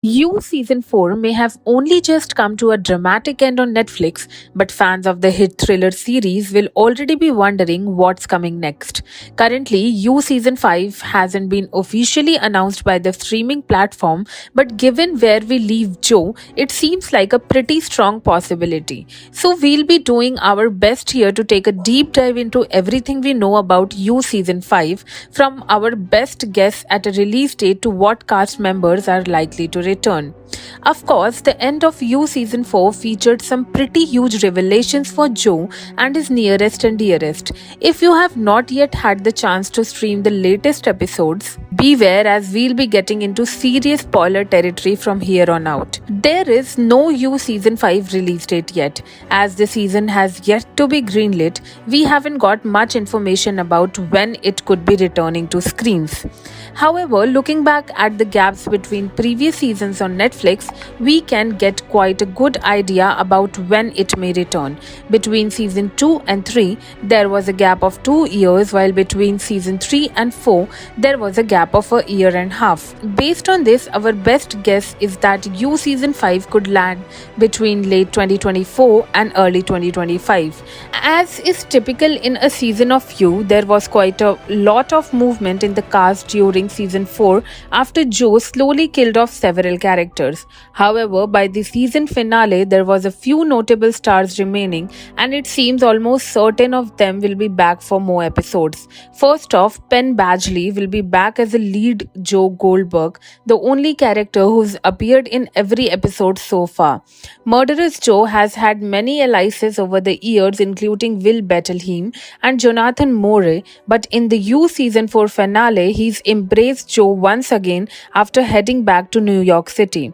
You Season 4 may have only just come to a dramatic end on Netflix, but fans of the hit thriller series will already be wondering what's coming next. Currently, You Season 5 hasn't been officially announced by the streaming platform, but given where we leave Joe, it seems like a pretty strong possibility. So, we'll be doing our best here to take a deep dive into everything we know about You Season 5, from our best guess at a release date to what cast members are likely to return. Of course, the end of You Season 4 featured some pretty huge revelations for Joe and his nearest and dearest. If you have not yet had the chance to stream the latest episodes, beware as we'll be getting into serious spoiler territory from here on out. There is no You Season 5 release date yet. As the season has yet to be greenlit, we haven't got much information about when it could be returning to screens. However, looking back at the gaps between previous seasons on Netflix, we can get quite a good idea about when it may return. Between season 2 and 3, there was a gap of 2 years, while between season 3 and 4, there was a gap of a year and a half. Based on this, our best guess is that You Season 5 could land between late 2024 and early 2025. As is typical in a season of You, there was quite a lot of movement in the cast during season 4 after Joe slowly killed off several characters. However, by the season finale, there was a few notable stars remaining, and it seems almost certain of them will be back for more episodes. First off, Penn Badgley will be back as a lead Joe Goldberg, the only character who's appeared in every episode so far. Murderous Joe has had many aliases over the years, including Will Bettelheim and Jonathan Moore, but in the You Season 4 finale, he's embraced Joe once again after heading back to New York City.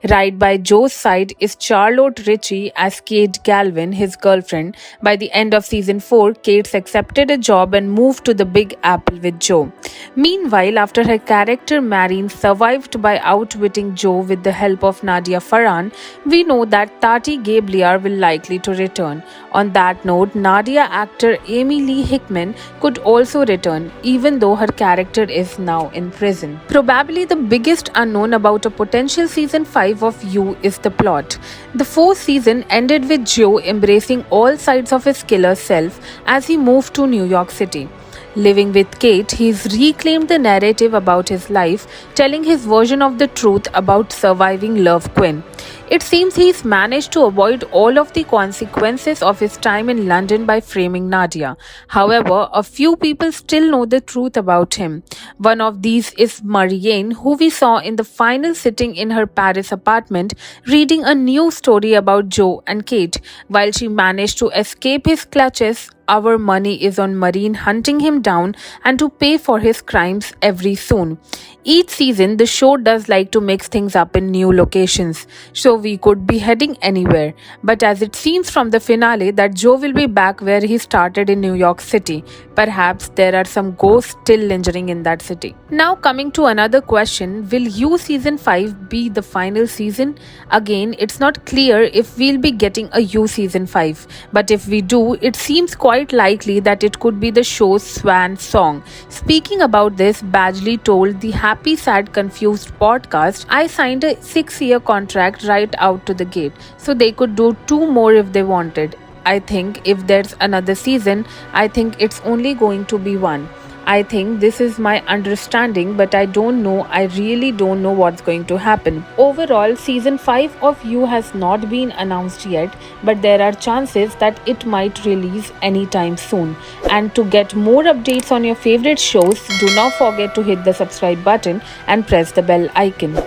Right by Joe's side is Charlotte Ritchie as Kate Galvin, his girlfriend. By the end of season 4, Kate accepted a job and moved to the Big Apple with Joe. Meanwhile, after her character Marine survived by outwitting Joe with the help of Nadia Farhan, we know that Tati Gabriel will likely to return. On that note, Nadia actor Amy Lee Hickman could also return, even though her character is now in prison. Probably the biggest unknown about a potential season 5 of You is the plot. The fourth season ended with Joe embracing all sides of his killer self as he moved to New York City. Living with Kate, he's reclaimed the narrative about his life, telling his version of the truth about surviving Love Quinn. It seems he's managed to avoid all of the consequences of his time in London by framing Nadia. However, a few people still know the truth about him. One of these is Marianne, who we saw in the final sitting in her Paris apartment, reading a new story about Joe and Kate. While she managed to escape his clutches, our money is on Marine hunting him down and to pay for his crimes every soon. Each season, the show does like to mix things up in new locations, so we could be heading anywhere. But as it seems from the finale that Joe will be back where he started in New York City, perhaps there are some ghosts still lingering in that city. Now coming to another question, will You Season 5 be the final season? Again, it's not clear if we'll be getting a You Season 5, but if we do, it seems quite likely that it could be the show's swan song. Speaking about this, Badgley told the Happy Sad Confused podcast, I signed a 6-year contract right out to the gate, so they could do 2 more if they wanted. I think if there's another season, I think it's only going to be 1. I think this is my understanding, but I don't know. I really don't know what's going to happen. Overall, season 5 of You has not been announced yet, but there are chances that it might release anytime soon. And to get more updates on your favorite shows, do not forget to hit the subscribe button and press the bell icon.